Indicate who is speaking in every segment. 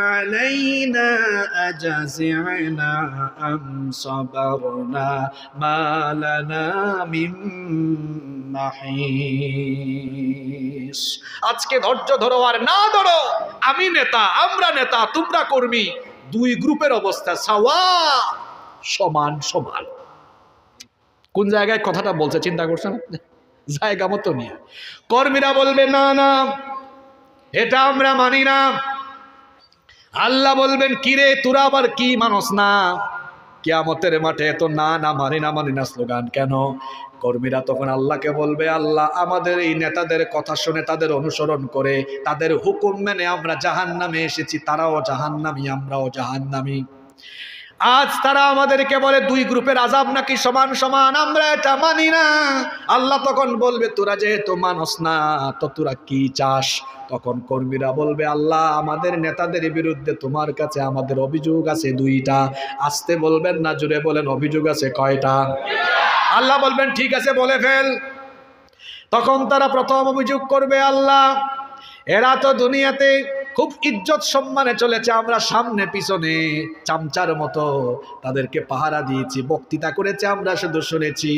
Speaker 1: علينا أجزعنا أم صبرنا ما لنا من محيص। আজকে ধৈর্য ধরো আর না ধরো, আমি নেতা, আমরা নেতা, তোমরা কর্মী, দুই গ্রুপের অবস্থা সাওয়া, সমান সমান। কোন জায়গায় কথাটা বলছে চিন্তা করছেন? জায়গা মতো নিয়ে কর্মীরা বলবে না না, এটা আমরা মানি না। আল্লাহ বলবেন কিরে তোরা আবার কি মানস না? কিয়ামতের মাঠে এত না না মানি না স্লোগান কেন? কর্মীরা তখন আল্লাহকে বলবে, আল্লাহ আমাদের এই নেতাদের কথা শুনে, তাদের অনুসরণ করে, তাদের হুকুম মেনে আমরা জাহান্নামে এসেছি, তারাও জাহান্নামী, আমরাও জাহান্নামী। আজ তারা আমাদেরকে বলে দুই গ্রুপের আযাব নাকি সমান সমান, আমরা এটা মানি না। আল্লাহ তখন বলবে তোরা যেহেতু মানস না তো তোরা কি চাস? তখন কর্মীরা বলবে, আল্লাহ আমাদের নেতাদের বিরুদ্ধে তোমার কাছে আমাদের অভিযোগ আছে দুইটা। আসতে বলবেন না, জোরে বলেন, অভিযোগ আছে কয়টা? আল্লাহ বলবেন ঠিক আছে বলে ফেল। তখন তারা প্রথম অভিযোগ করবে, আল্লাহ এরা তো দুনিয়াতে খুব ইজ্জত সম্মানে চলেছে, আমরা সামনে পিছনে চামচার মতো তাদেরকে পাহারা দিয়েছি, বক্তৃতা করেছে, আমরা শুধু শুনেছি,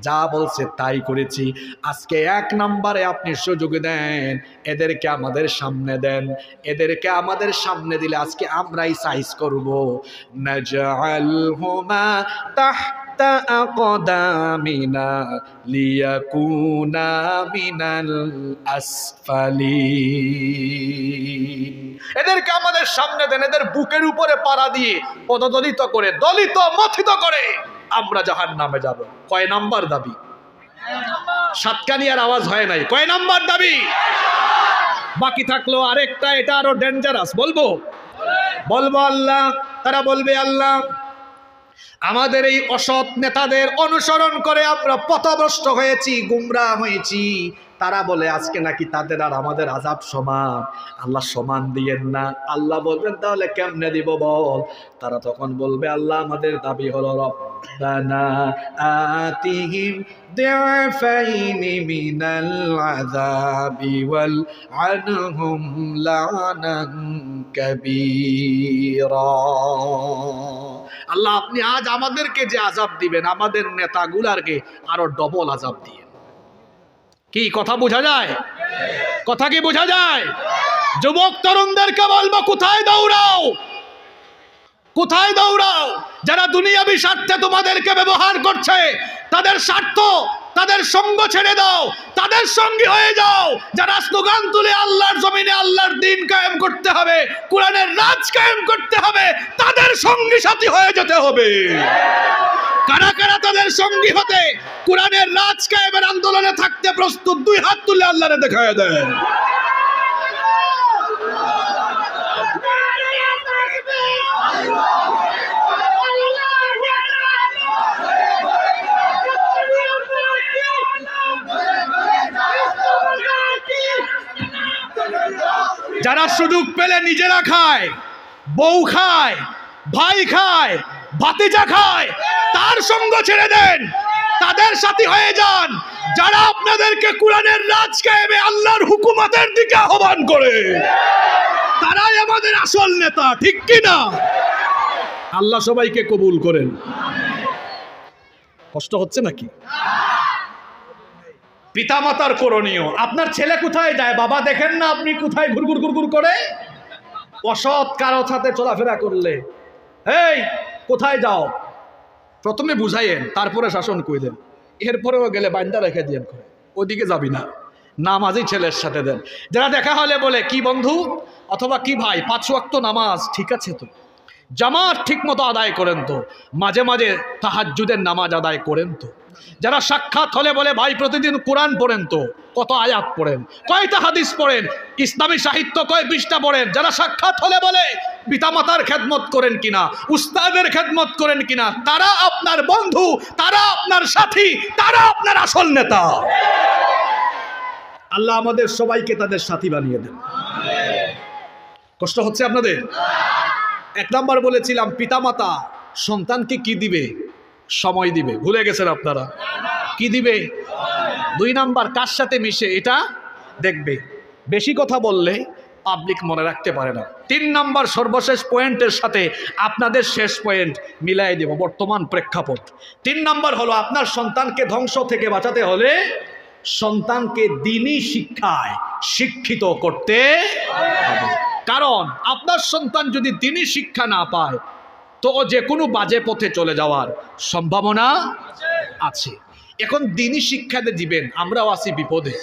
Speaker 1: যা বলছে তাই করেছি। আজকে এক নম্বরে আপনি সুযোগ দেন, এদেরকে আমাদের সামনে দেন। এদেরকে আমাদের সামনে দিলে আজকে আমরাই সাইজ করব। নাজআলহুমা তাহতা আকদামিনা লিয়াকুনা মিনাল আসফালিন। এদেরকে আমাদের সামনে দেন, এদের বুকের উপরে পাড়া দিয়ে পদদলিত করে, দলিত মথিত করে আমরা জাহান্নামে যাব। কয় নাম্বার দাবি? সাতকানিয়ার আওয়াজ হয় নাই। কয় নাম্বার দাবি? বাকি থাকলো আরেকটা, এটা আরো ডেঞ্জারাস। বলবো আল্লাহ, তারা বলবে আল্লাহ আমাদের এই অসৎ নেতাদের অনুসরণ করে আমরা পথভ্রষ্ট হয়েছি, গুমরাহ হয়েছি। তারা বলে আজকে নাকি তাদের আর আমাদের আযাব সমান। আল্লাহ সমান দিয়েন না। আল্লাহ বলবেন তাহলে কেমনে দিব বল? তারা তখন বলবে, আল্লাহ আমাদের দাবি হলো রব্বানা আতিহিম দি'ফাইনি মিনাল আযাবি ওয়াল আনহুম লা'নান কাবীরা। আল্লাহ আপনি আজ আমাদেরকে যে আযাব দিবেন, আমাদের নেতাগুলারকে আরো ডবল আযাব দিয়েন। কি কথা বোঝা যায়? কথা কি বোঝা যায়? যুবক তরুণদেরকে বলবো, কোথায় দৌড়াও, কোথায় দৌড়াও? যারা দুনিয়াবি স্বার্থে তোমাদেরকে ব্যবহার করছে, তাদের স্বার্থ, তাদের সঙ্গ ছেড়ে দাও, তাদের সঙ্গী হয়ে যাও। যারা স্লোগান তুলে আল্লাহর জমিনে আল্লাহর দ্বীন কায়েম করতে হবে, কোরআনের রাজ কায়েম করতে হবে, তাদের সঙ্গী সাথী হয়ে যেতে হবে। কারা কারা তাদের সঙ্গী হতে, কোরআনের রাজ কায়েমের আন্দোলনে থাকতে প্রস্তুত? দুই হাত তুলে আল্লাহরে দেখায় দেন। যারা সুযোগ পেলে নিজেরা খায়, বউ খায়, ভাই খায়, ভাতিজা খায়, তার সঙ্গ ছেড়ে দেন, তাদের সাথী হয়ে যান। যারা আপনাদেরকে কোরআনের রাজ কায়েমে আল্লাহর হুকুমতের দিকে আহ্বান করে, তারাই আমাদের আসল নেতা, ঠিক কি না? আল্লাহ সবাইকে কবুল করেন। কষ্ট হচ্ছে নাকি? পিতামাতার করণীয়। আপনার ছেলে কোথায় যায়, বাবা দেখেন না আপনি কোথায় ঘুরঘুর ঘুরঘুর করে? অসৎ কারো সাথে চলাফেরা করলে, এই কোথায় যাও, প্রথমে বুঝাইয়েন, তারপরে শাসন করে দেন। এরপরেও গেলে বান্দা রেখে দিয়েন, ওদিকে যাবি না। নামাজি ছেলের সাথে দেন। যারা দেখা হলে বলে কি বন্ধু অথবা কি ভাই, 5 ওয়াক্ত নামাজ ঠিক আছে তো, জামাত ঠিক মতো আদায় করেন তো, মাঝে মাঝে তাহাজ্জুদের নামাজ আদায় করেন তো। যারা সাক্ষাৎ হলে বলে ভাই প্রতিদিন কোরআন পড়েন তো, কত আয়াত পড়েন, কয়টা হাদিস পড়েন, ইসলামী সাহিত্য কয় পৃষ্ঠা পড়েন। যারা সাক্ষাৎ হলে বলে পিতামাতার খেদমত করেন কিনা, উস্তাদের খেদমত করেন কিনা, তারা আপনার বন্ধু, তারা আপনার সাথী, তারা আপনার আসল নেতা। আল্লাহ আমাদের সবাইকে তাদের সাথী বানিয়ে দেন। কষ্ট হচ্ছে আপনাদের? 1 নাম্বার বলেছিলাম, পিতামাতা সন্তানকে কি দিবে? সময় দিবে। ভুলে গেছেন আপনারা? কি দিবে? 2 নাম্বার, কার সাথে মিশে এটা দেখবে। বেশি কথা বললে পাবলিক মনে রাখতে পারে না। 3 নম্বর সর্বশেষ পয়েন্টের সাথে আপনাদের শেষ পয়েন্ট মিলাই দেব, বর্তমান প্রেক্ষাপট। 3 নম্বর হলো আপনার সন্তানকে ধ্বংস থেকে বাঁচাতে হলে সন্তানকে দ্বীনি শিক্ষায় শিক্ষিত করতে হবে। কারণ আপনার সন্তান যদি দ্বীনি শিক্ষা না পায় তো যে কোনো বাজে পথে চলে যাওয়ার সম্ভাবনা আছে। এখন দ্বীনি শিক্ষা দিবেন, আমরাও আছি বিপদে।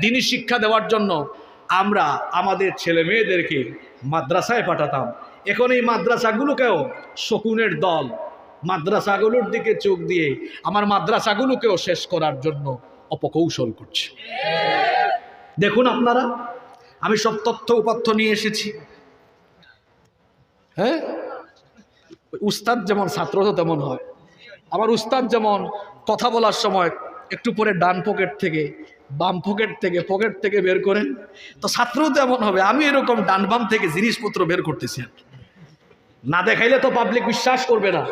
Speaker 1: দ্বীনি শিক্ষা দেওয়ার জন্য আমরা আমাদের ছেলে মেয়েদেরকে মাদ্রাসায় পাঠাতাম। এখন এই মাদ্রাসাগুলোকেও শকুনের দল মাদ্রাসাগুলোর দিকে চোখ দিয়ে আমার মাদ্রাসাগুলোকেও শেষ করার জন্য অপকৌশল করছে। দেখুন আপনারা, আমি সব তথ্য উপাত্ত নিয়ে এসেছি। হ্যাঁ, উস্তাদ যেমন ছাত্র তো তেমন হয়। আমার উস্তাদ যেমন কথা বলার সময় একটু পরে ডান পকেট থেকে বাম পকেট থেকে বের করেন, তো ছাত্রও তো এমন হবে। আমি এরকম ডান বাম থেকে জিনিসপত্র বের করতেছি আর কি। না দেখাইলে তো পাবলিক বিশ্বাস করবে না।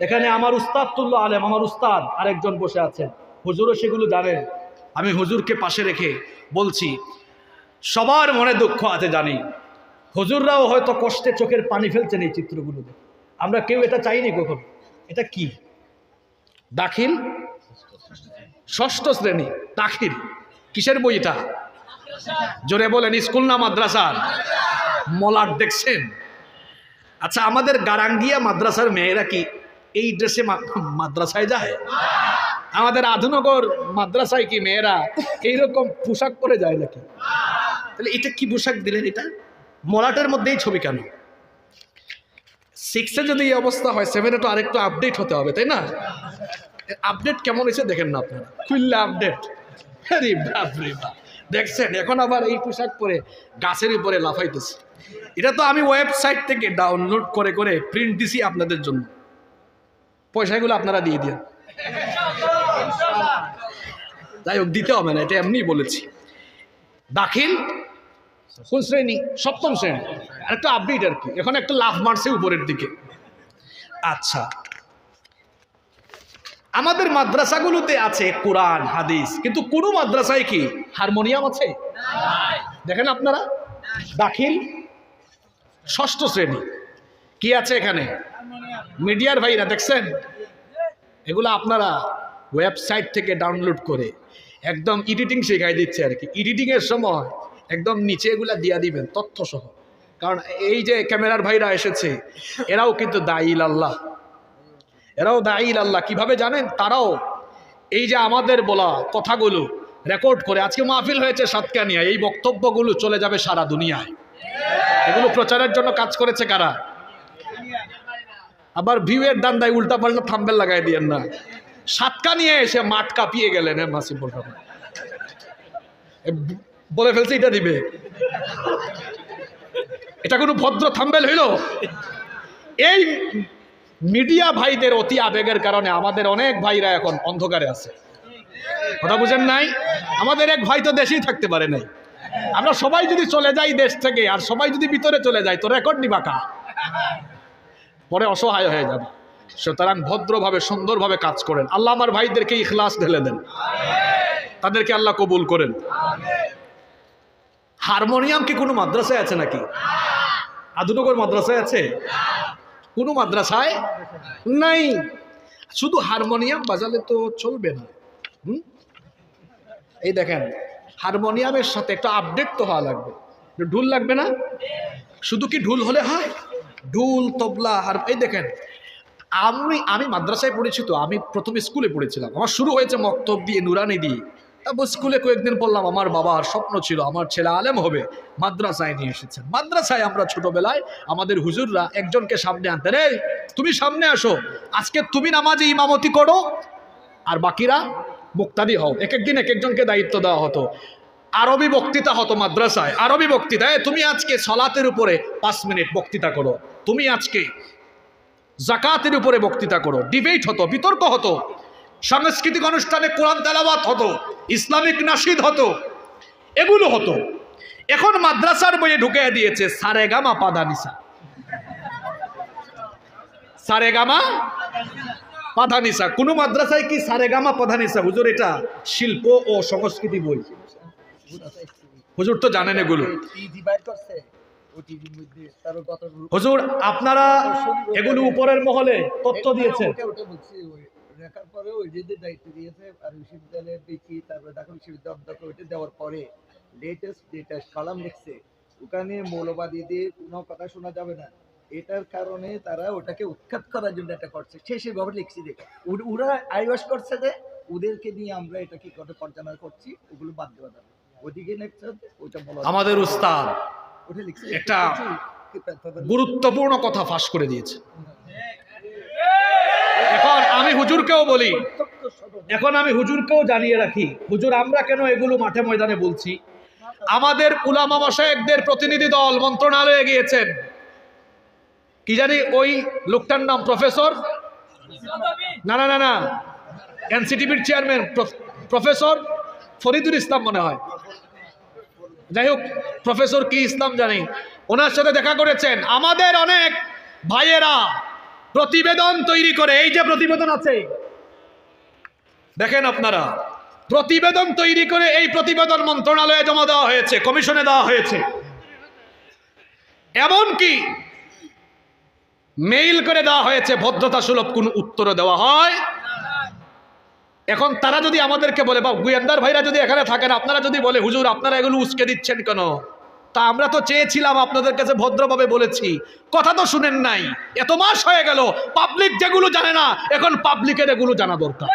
Speaker 1: এখানে আমার উস্তাদ তুল্য আলেম, আমার উস্তাদ আরেকজন বসে আছেন, হুজুরও সেগুলো জানেন। আমি হুজুরকে পাশে রেখে বলছি, সবার মনে দুঃখ আছে জানি, হুজুররাও হয়তো কষ্টে চোখের পানি ফেলছেন এই চিত্রগুলোতে। আমরা কেউ এটা চাইনি কখন। এটা কি? দাখিল 6ষ্ঠ শ্রেণী দাখিল। কিসের বই এটা? জোরে বলেন, স্কুল না মাদ্রাসার? মলাট দেখছেন? আচ্ছা, আমাদের গারাঙ্গিয়া মাদ্রাসার মেয়েরা কি এই ড্রেসে মাদ্রাসায় যায়? আমাদের আধুনগর মাদ্রাসায় কি মেয়েরা এইরকম পোশাক পরে যায় নাকি? তাহলে এটা কি পোশাক দিলেন? এটা মলাটের মধ্যেই ছবি কেন? 6-এ যদি এই অবস্থা হয়, 7-এ তো আরেকটু আপডেট হতে হবে, তাই না? আপডেট কেমন হয়েছে দেখেন না আপনারা, খুললে আপডেট। আরে বাপরে বাপ, দেখছেন এখন আবার এই পোশাক পরে গাছের উপরে লাফাইতেছে। এটা তো আমি ওয়েবসাইট থেকে ডাউনলোড করে করে প্রিন্ট দিছি আপনাদের জন্য। পয়সাগুলো আপনারা দিয়ে দিন। যাই হোক, দিতে হবে না, এটা এমনি বলেছি। দাখিল কোন শ্রেণী? 7ম শ্রেণী। আরেকটা আপডেট আর কি, এখন একটা লাফ মারছে উপরের দিকে। আচ্ছা, আমাদের মাদ্রাসাগুলোতে আছে কোরআন হাদিস, কিন্তু কোনো মাদ্রাসায় কি হারমোনিয়াম আছে? দেখেন আপনারা, দাখিল 6ষ্ঠ শ্রেণী, কি আছে এখানে? মিডিয়ার ভাইরা দেখছেন? এগুলো আপনারা ওয়েবসাইট থেকে ডাউনলোড করে একদম এডিটিং শেখাই দিচ্ছে আর কি। এডিটিংয়ের সময় একদম নিচে এগুলা দিয়া দিবেন তথ্য সহ। কারণ এই যে ক্যামেরার ভাইরা এসেছে, এরাও কিন্তু দায়ীল আল্লাহ, এরাও দায়ীল আল্লাহ। কিভাবে জানেন? তারাও এই যে আমাদের বলা কথাগুলো রেকর্ড করে, আজকে মাহফিল হয়েছে সাতকানিয়া, এই বক্তব্যগুলো চলে যাবে সারা দুনিয়ায়। এগুলো প্রচারের জন্য কাজ করেছে কারা? আবার ভিউয়ের দান্দায় উল্টা পাল্টা থাম্বেল লাগাই দিয়েন না। সাতকানিয়া এসে মাঠ কাঁপিয়ে গেলেন। হ্যাঁ, মাসিফ বলে ফেলছে এটা দিবে। এটা কোনো ভদ্র থাম্বেল হইল? এই মিডিয়া ভাইদের অতি আবেগের কারণে আমাদের অনেক ভাইরা এখন অন্ধকারে আছে। কথা বুঝেন নাই? আমাদের এক ভাই তো দেশেই থাকতে পারে নাই। আমরা সবাই যদি চলে যাই দেশ থেকে, আর সবাই যদি ভিতরে চলে যায়, তো রেকর্ড নিবা কা? পরে অসহায় হয়ে যাবে। সুতরাং ভদ্রভাবে সুন্দরভাবে কাজ করেন। আল্লাহ আমার ভাইদেরকে ইখলাস ঢেলে দেন, তাদেরকে আল্লাহ কবুল করেন। হারমোনিয়াম কি কোনো মাদ্রাসায় আছে নাকি? আধুনগর মাদ্রাসায় আছে? কোনো মাদ্রাসায় নাই। শুধু হারমোনিয়াম বাজালে তো চলবে না। এই দেখেন, হারমোনিয়ামের সাথে একটা আপডেট তো হওয়া লাগবে। ঢুল লাগবে না? শুধু কি ঢুল হলে হয়? ঢুল, তবলা, এই দেখেন, আমি মাদ্রাসায় পড়েছি, তো আমি প্রথমে স্কুলে পড়েছিলাম। আমার শুরু হয়েছে মক্তব দিয়ে, নুরানি দিয়ে। তারপর স্কুলে কয়েকদিন পড়লাম। আমার বাবার স্বপ্ন ছিল আমার ছেলে আলেম হবে, মাদ্রাসায় নিয়ে এসেছেন। মাদ্রাসায় আমরা ছোটবেলায় আমাদের হুজুররা একজনকে সামনে আনতেন, এই তুমি সামনে আসো, আজকে তুমি নামাজে ইমামতি করো, আর বাকিরা মুক্তাদি হও। এক একদিন এক একজনকে দায়িত্ব দেওয়া হতো। আরবি বক্তৃতা হতো মাদ্রাসায়, আরবি বক্তৃতা। তুমি আজকে সালাতের উপরে 5 মিনিট বক্তৃতা করো, তুমি আজকে জাকাতের উপরে বক্তৃতা করো। ডিবেট হতো, বিতর্ক হতো, সাংস্কৃতিক অনুষ্ঠানে কোরআন তেলাওয়াত হতো, ইসলামিক নাশিদ হতো, এগুলো হতো। এখন মাদ্রাসার বইয়ে ঢুকে দিয়েছে সারেগামা পাধানিসা। সারেগামা পাধানিসা। কোন মাদ্রাসায় কি সারেগামা পাধানিসা? হুজুর, এটা শিল্প ও সংস্কৃতি বই। হুজুর তো জানেন এগুলো। হুজুর আপনারা এগুলো উপরের মহলে তথ্য দিয়েছেন,
Speaker 2: দেখার পরে ওই যে দায়িত্ব দিয়েছে আর বিশ্ববিদ্যালয়ের দেখি, তারপরে ঢাকা বিশ্ববিদ্যালয় অধ্যক্ষ ওইটা দেওয়ার পরে লেটেস্ট কলাম লিখছে, ওখানে মৌলবাদীদের কোনো কথা শোনা যাবে না, এটার কারণে তারা ওটাকে উৎখাত করার জন্য এটা করছে। সেভাবে লিখছি দেখে ওরা আইওয়াস করছে যে ওদেরকে নিয়ে আমরা এটা কি করে পর্যালোচনা করছি, ওগুলো বাদ দেওয়া যাবে। ওদিকে লিখছে ওটা বলা,
Speaker 1: আমাদের উস্তাদ
Speaker 2: ওটা লিখছে
Speaker 1: একটা গুরুত্বপূর্ণ কথা ফাঁস করে দিয়েছে। এখন আমি হুজুরকেও জানিয়ে রাখি, হুজুর আমরা কেন এগুলো মাঠে ময়দানে বলছি, আমাদের উলামা মাশায়েখদের প্রতিনিধি দল মন্ত্রণালয়ে গিয়েছেন, কি জানি ওই লোকটার নাম প্রফেসর না এনসিটিভির চেয়ারম্যান প্রফেসর ফরিদুল ইসলাম মনে হয়, যাই হোক প্রফেসর কি ইসলাম জানি, ওনার সাথে দেখা করেছেন। আমাদের অনেক ভাইয়েরা প্রতিবেদন তৈরি করে, এই যে প্রতিবেদন আছে দেখেন আপনারা, প্রতিবেদন তৈরি করে এই প্রতিবেদন মন্ত্রণালয়ে জমা দেওয়া হয়েছে, কমিশনে দেওয়া হয়েছে, এমনকি মেইল করে দেওয়া হয়েছে, ভদ্রতা সুলভ কোনো উত্তর দেওয়া হয়। এখন তারা যদি আমাদেরকে বলে, বা গুয়েন্দার ভাইরা যদি এখানে থাকেন, আপনারা যদি বলে হুজুর আপনারা এগুলো উস্কে দিচ্ছেন কেন, তা আমরা তো চেয়েছিলাম আপনাদের কাছে ভদ্রভাবে বলেছি, কথা তো শুনেন নাই, এত মাস হয়ে গেল, পাবলিক যেগুলো জানে না এখন পাবলিকের এগুলো জানা দরকার,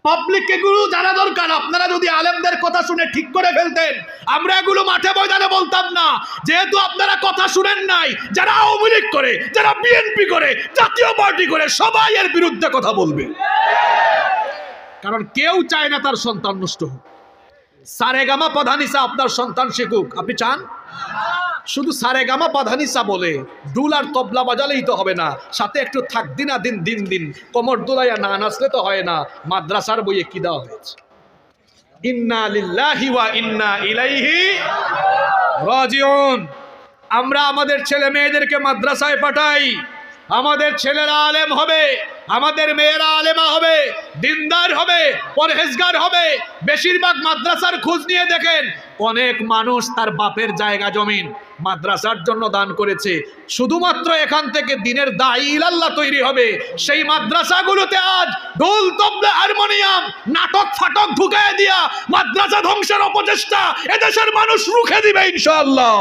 Speaker 1: পাবলিক এগুলো জানা দরকার। আপনারা যদি আলেমদের কথা শুনে ঠিক করে ফেলতেন, আমরা এগুলো মাঠে ময়দানে বলতাম না। যেহেতু আপনারা কথা শুনেন নাই, যারা আওয়ামী লীগ করে, যারা বিএনপি করে, জাতীয় পার্টি করে, সবাই এর বিরুদ্ধে কথা বলবে, কারণ কেউ চায় না তার সন্তান নষ্ট হোক। সারেগামা পাধানিসা আপনার সন্তান শিখুক, আপনি চান? শুধু সারেগামা পাধানিসা বলে ডুল আর তবলা বাজালেই তো হবে না, সাথে একটু থাকদি না দিন কোমর দোলাইয়া না নাচলে তো হয় না। মাদ্রাসার বইয়ে কি দেওয়া হয়েছে? ইন্না লিল্লাহি ওয়া ইন্না ইলাইহি রাজিউন। আমরা আমাদের ছেলে মেয়েদেরকে মাদ্রাসায় পাঠাই, আমাদের ছেলেরা আলেম হবে, আমাদের মেয়েরা আলেমা হবে, দিনদার হবে, পরহেজগার হবে। বেশিরভাগ মাদ্রাসার খোঁজ নিয়ে দেখেন, অনেক মানুষ তার বাপের জায়গা জমিন মাদ্রাসার জন্য দান করেছে, শুধুমাত্র এখান থেকে দিনের দায়ী ইলাল্লাহ তৈরি হবে। সেই মাদ্রাসাগুলোতে আজ ঢোল তবলা হারমোনিয়াম নাটক ফাটক ঢুকায় দিয়া মাদ্রাসা ধ্বংসের অপচেষ্টা এদেশের মানুষ রুখে দিবে ইনশাআল্লাহ।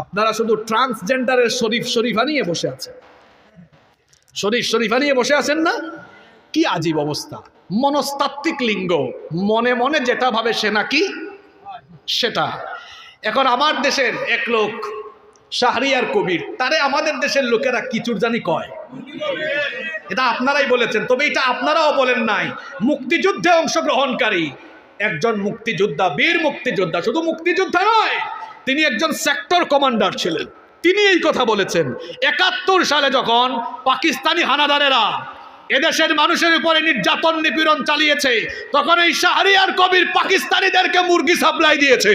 Speaker 1: আপনারা শুধু ট্রান্সজেন্ডারের শরীফা নিয়ে বসে আছেন, শরীফা নিয়ে বসে আছেন না? কি আজীব অবস্থা! মনস্তাত্ত্বিক লিঙ্গ, মনে মনে যেটা ভাবে সে নাকি সেটা। এখন আমার দেশের এক লোক শাহরিয়ার কবির, তারে আমাদের দেশের লোকেরা কিচুর জানি কয়, এটা আপনারাই বলেছেন, তবে এটা আপনারাও বলেন নাই। মুক্তিযুদ্ধে অংশগ্রহণকারী একজন মুক্তিযোদ্ধা, বীর মুক্তিযোদ্ধা, শুধু মুক্তিযোদ্ধা নয়, তিনি একজন সেক্টর কমান্ডার ছিলেন। তিনি এই কথা বলেছেন ৭১ সালে যখন পাকিস্তানি হানাদারেরা এদেশের মানুষের উপরে নির্যাতন নিপীড়ন চালিয়েছে, তখন এই শাহরিয়ার কবির পাকিস্তানিদেরকে মুরগি সাপ্লাই দিয়েছে।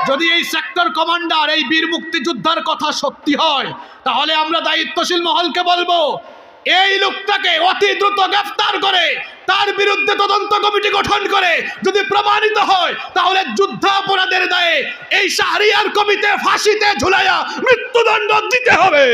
Speaker 1: যদি এই সেক্টর কমান্ডার, এই বীর মুক্তিযোদ্ধার কথা সত্যি হয়, তাহলে আমরা দায়িত্বশীল মহলকে বলবো, এই লোকটাকে অতি দ্রুত গ্রেফতার করে তার বিরুদ্ধে তদন্ত কমিটি গঠন করে যদি প্রমাণিত হয়, তাহলে যুদ্ধাপরাধের দায়ে এই শাহরিয়ার কবিতে ফাঁসিতে ঝুলাইয়া মৃত্যুদণ্ড দিতে হবে।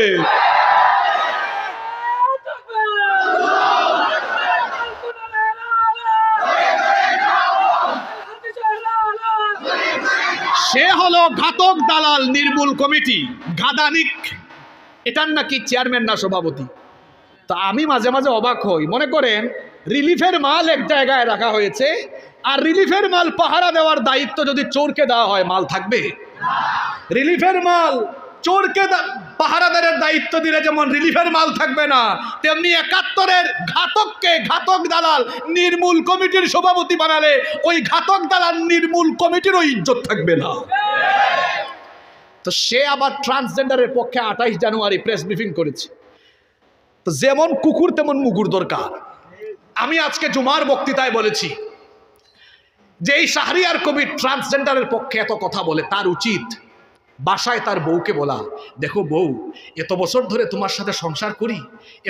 Speaker 1: সে হলো ঘাতক দালাল নির্মূল কমিটি, ঘাদানিক, এটার নাকি চেয়ারম্যান না সভাপতি। তা আমি মাঝে মাঝে অবাক হই, মনে করেন রিলিফের মাল এক জায়গায় রাখা হয়েছে, আর রিলিফের মাল পাহারা দেওয়ার দায়িত্ব যদি চোরকে দেওয়া হয়, মাল থাকবে? রিলিফের মাল চোরকে পাহারাদারের দায়িত্ব দিলে যেমন রিলিফের মাল থাকবে না, তেমনি ৭১-এর ঘাতককে ঘাতক দালাল নির্মূল কমিটির সভাপতি বানালে ওই ঘাতক দালাল নির্মূল কমিটিরও ইজ্জত থাকবে না। তো সে আবার ট্রান্সজেন্ডারের পক্ষে ২৮ জানুয়ারি প্রেস ব্রিফিং করেছে। তো যেমন কুকুর তেমন মুগুর দরকার। আমি আজকে জুমার বক্তৃতায় বলেছি যে এই শাহরিয়ার কবির ট্রান্সজেন্ডারের পক্ষে এত কথা বলে, তার উচিত বাসায় তার বউকে বলা, দেখো বউ, এত বছর ধরে তোমার সাথে সংসার করি,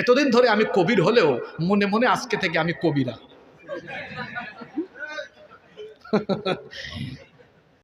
Speaker 1: এতদিন ধরে আমি কবির হলেও মনে মনে আজকে থেকে আমি কবিরা।